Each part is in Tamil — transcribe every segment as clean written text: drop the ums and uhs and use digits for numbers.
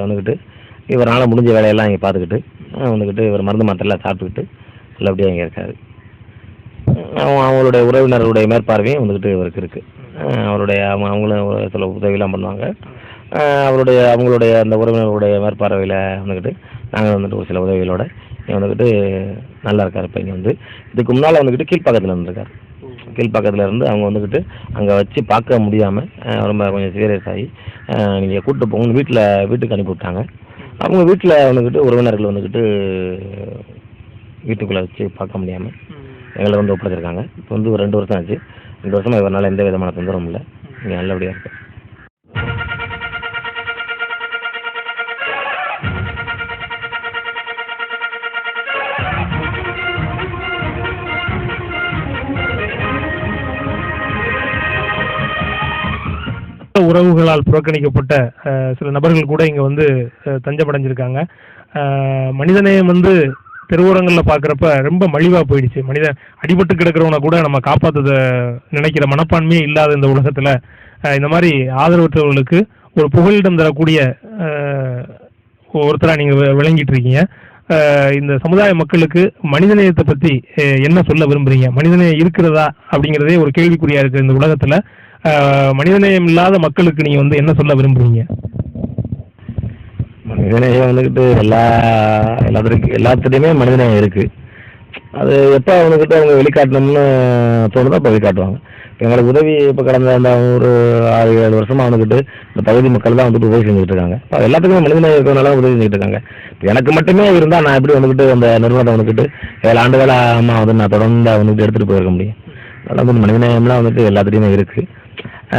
வந்துக்கிட்டு இவரால் முடிஞ்ச வேலையெல்லாம் இங்கே பார்த்துக்கிட்டு வந்துக்கிட்டு இவர் மருந்து மாத்திரைலாம் சாப்பிட்டுக்கிட்டு நல்லபடியாக இங்கே இருக்காரு. அவங்களுடைய உறவினர்களுடைய மேற்பார்வையும் வந்துக்கிட்டு இவருக்கு இருக்குது. அவங்களும் சில உதவிலாம் பண்ணுவாங்க. அவங்களுடைய அந்த உறவினர்களுடைய மேற்பார்வையில் வந்துக்கிட்டு நாங்கள் வந்துட்டு ஒரு சில உதவிகளோட வந்துக்கிட்டு நல்லா இருக்கார். இப்போ இங்கே வந்து இதுக்கு முன்னால் வந்துக்கிட்டு கீழ்ப்பாக்கத்தில் இருந்திருக்கார். கீழ்ப்பாக்கத்தில் இருந்து அவங்க வந்துக்கிட்டு அங்கே வச்சு பார்க்க முடியாமல் ரொம்ப கொஞ்சம் சீரியஸ் ஆகி நீங்கள் கூப்பிட்டு போங்க வீட்டுக்கு அனுப்பி விட்டாங்க. அவங்க வீட்டில் வந்துக்கிட்டு உறவினர்கள் வந்துக்கிட்டு வீட்டுக்குள்ளே வச்சு பார்க்க முடியாமல் எங்களை வந்து ஒப்படைச்சிருக்காங்க. இப்போ வந்து ஒரு 2 வருஷம் ஆச்சு. 2 வருஷமாக இவரால் எந்த விதமான தொந்தரவும் இல்லை. இங்கே நல்லபடியாக இருக்கு. உறவுகளால் புறக்கணிக்கப்பட்ட சில நபர்கள் கூட இங்க வந்து தஞ்சமடைஞ்சிருக்காங்க. மனிதநேயம் வந்து தெருவோரங்களில் பார்க்குறப்ப ரொம்ப மலிவாக போயிடுச்சு. மனிதன் அடிபட்டு கிடக்கிறவனை கூட நம்ம காப்பாற்ற நினைக்கிற மனப்பான்மையே இல்லாத இந்த உலகத்தில் இந்த மாதிரி ஆதரவற்றவர்களுக்கு ஒரு புகலிடம் தரக்கூடிய ஒருத்தராக நீங்கள் விளங்கிட்டு இருக்கீங்க. இந்த சமுதாய மக்களுக்கு மனிதநேயத்தை பற்றி என்ன சொல்ல விரும்புறீங்க? மனிதநேயம் இருக்கிறதா அப்படிங்கிறதே ஒரு கேள்விக்குறியா இருக்குது இந்த உலகத்தில். மனிதநேயம் இல்லாத மக்களுக்கு நீங்கள் வந்து என்ன சொல்ல விரும்புறீங்க? மனிதநேயம் வந்துக்கிட்டு எல்லாத்துலேயுமே மனிதநேயம் இருக்குது. அது எப்போ அவங்கக்கிட்ட அவங்க வெளிக்காட்டணும்னு தோணுதோ அப்போ வெளிக்காட்டுவாங்க. எங்களுக்கு உதவி இப்போ கடந்த அந்த ஒரு 6-7 வருஷமாக அவனுக்கிட்டு இந்த பகுதி மக்கள் தான் வந்துட்டு உதவி செஞ்சுட்டு இருக்காங்க. எல்லாத்துக்குமே மனிதநேயம் இருக்கிறதுனால உதவி செஞ்சுட்டு இருக்காங்க. எனக்கு மட்டுமே இருந்தால் நான் எப்படி வந்துக்கிட்டு அந்த நிறுவனத்தை வந்துக்கிட்டு 7 ஆண்டுகள் வந்து நான் தொடர்ந்து வந்துட்டு எடுத்துகிட்டு போயிருக்க முடியும். அதனால் வந்து மனிதநேயம்லாம் வந்துட்டு எல்லாத்துலேயுமே இருக்குது.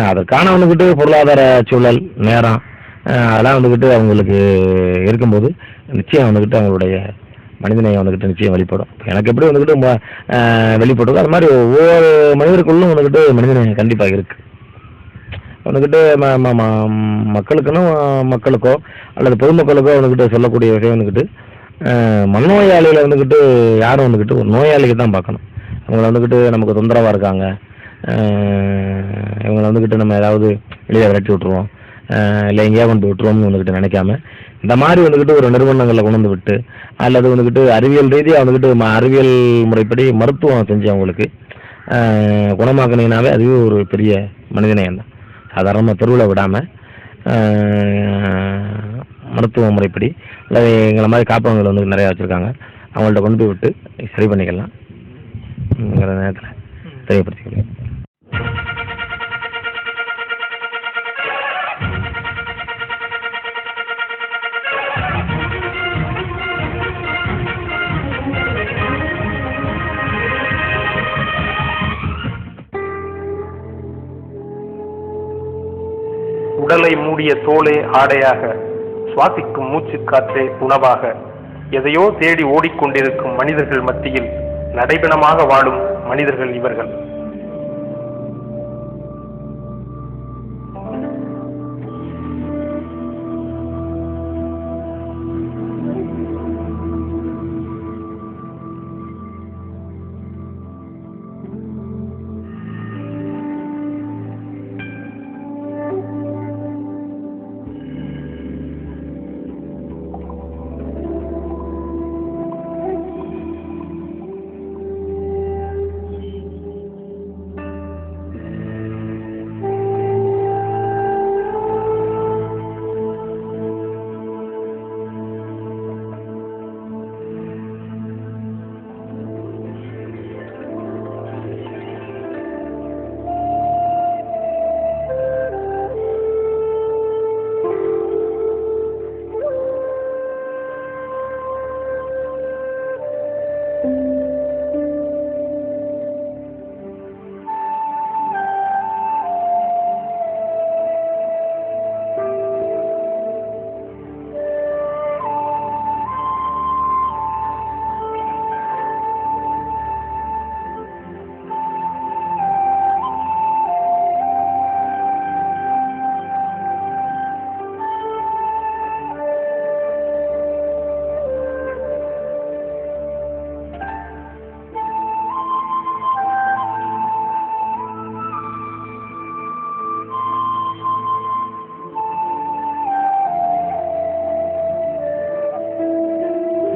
அதற்கான வந்துக்கிட்டு பொருளாதார சூழல், நேரம் அதெல்லாம் வந்துக்கிட்டு அவங்களுக்கு இருக்கும்போது நிச்சயம் வந்துக்கிட்டு அவங்களுடைய மனிதநேயம் வந்துக்கிட்டு நிச்சயம் வெளிப்படும். எனக்கு எப்படி வந்துக்கிட்டு வெளிப்படுதோ அது மாதிரி ஒவ்வொரு மனிதருக்குள்ளும் வந்துக்கிட்டு மனிதநேயம் கண்டிப்பாக இருக்குது. வந்துக்கிட்டு மக்களுக்கோ அல்லது பொதுமக்களுக்கோ வந்துக்கிட்டு சொல்லக்கூடிய விஷயம் வந்துக்கிட்டு மனநோயாளிகளை வந்துக்கிட்டு யாரும் வந்துக்கிட்டு ஒரு நோயாளிக்கு தான் பார்க்கணும். அவங்கள வந்துக்கிட்டு நமக்கு தொந்தரவாக இருக்காங்க, இவங்களை வந்துக்கிட்டு நம்ம ஏதாவது வெளியே விரட்டி விட்டுருவோம், இல்லை எங்கேயா கொண்டு விட்டுருவோம்னு வந்துக்கிட்டு நினைக்காம இந்த மாதிரி வந்துக்கிட்டு ஒரு நிறுவனங்களில் கொண்டு வந்து விட்டு அல்லது வந்துக்கிட்டு அறிவியல் ரீதியாக வந்துக்கிட்டு அறிவியல் முறைப்படி மருத்துவம் செஞ்சு அவங்களுக்கு குணமாக்கினீங்கனாவே அதுவே ஒரு பெரிய மனிதநேயம் தான். சாதாரணமாக தெருவில் விடாமல் மருத்துவ முறைப்படி அல்லது எங்களை மாதிரி காப்பகங்கள் வந்து நிறையா வச்சுருக்காங்க, அவங்கள்ட்ட கொண்டு போய் விட்டு சரி பண்ணிக்கலாம் நேரத்தில் தெரியப்படுத்திக்கலாம். உடலை மூடிய தோலே ஆடையாக, சுவாசிக்கும் மூச்சு காற்றே உணவாக, எதையோ தேடி ஓடிக்கொண்டிருக்கும் மனிதர்கள் மத்தியில் நடைபெணமாக வாழும் மனிதர்கள் இவர்கள்.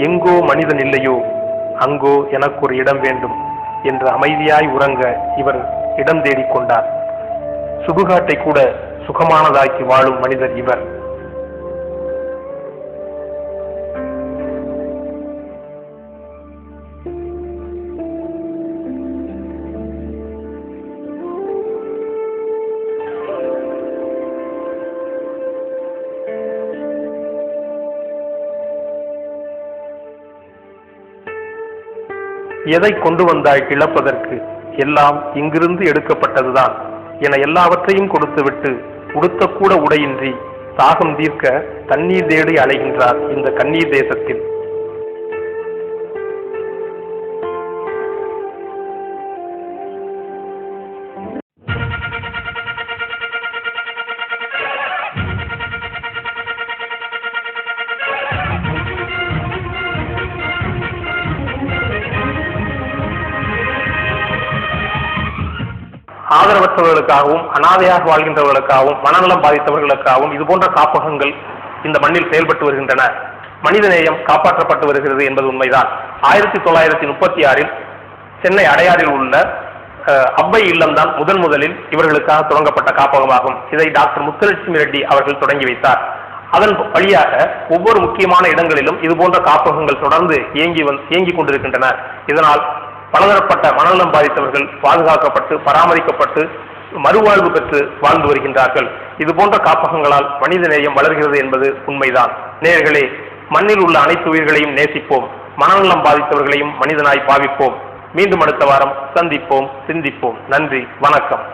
எங்கோ மனிதன் இல்லையோ அங்கோ எனக்கு ஒரு இடம் வேண்டும் என்று அமைதியாய் உறங்க இவர் இடம் தேடிக்கொண்டார். சுடுகாட்டை கூட சுகமானதாக்கி வாழும் மனிதர் இவர். எதை கொண்டு வந்தாய் இழப்பதற்கு? எல்லாம் இங்கிருந்து எடுக்கப்பட்டதுதான் என எல்லாவற்றையும் கொடுத்துவிட்டு உடுத்தக்கூட உடையின்றி தாகம் தீர்க்க தண்ணீர் தேடி அலைகின்றார் இந்த கண்ணீர் தேசத்தில். ஆதரவற்றவர்களுக்காகவும் அனாதையாக வாழ்கின்றவர்களுக்காகவும் மனநலம் பாதித்தவர்களுக்காகவும் இது போன்ற காப்பகங்கள் இந்த மண்ணில் செயல்பட்டு வருகின்றன. மனிதநேயம் காப்பாற்றப்பட்டு வருகிறது என்பது உண்மைதான். 1936 சென்னை அடையாறில் உள்ள அவ்வை இல்லம்தான் முதலில் இவர்களுக்காக தொடங்கப்பட்ட காப்பகமாகும். இதை டாக்டர் முத்துலட்சுமி ரெட்டி அவர்கள் தொடங்கி வைத்தார். அதன் வழியாக ஒவ்வொரு முக்கியமான இடங்களிலும் இது போன்ற காப்பகங்கள் தொடர்ந்து இயங்கி கொண்டிருக்கின்றன. இதனால் பலதரப்பட்ட மனநலம் பாதித்தவர்கள் பாதுகாக்கப்பட்டு பராமரிக்கப்பட்டு மறுவாழ்வு பெற்று வாழ்ந்து வருகின்றார்கள். இது போன்ற காப்பகங்களால் மனித நேயம் வளர்கிறது என்பது உண்மைதான். நேயர்களே, மண்ணில் உள்ள அனைத்து உயிர்களையும் நேசிப்போம், மனநலம் பாதித்தவர்களையும் மனிதனாய் பாவிப்போம். மீண்டும் அடுத்த வாரம் சந்திப்போம், சிந்திப்போம். நன்றி, வணக்கம்.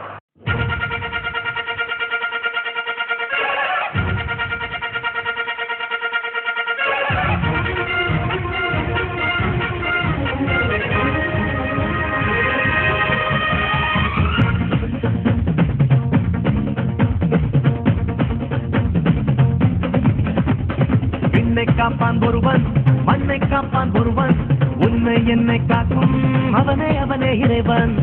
காப்பான் ஒருவன், மண்ணை காப்பான் ஒருவன், உன்னை என்னை காக்கும் அவனே இறைவன்.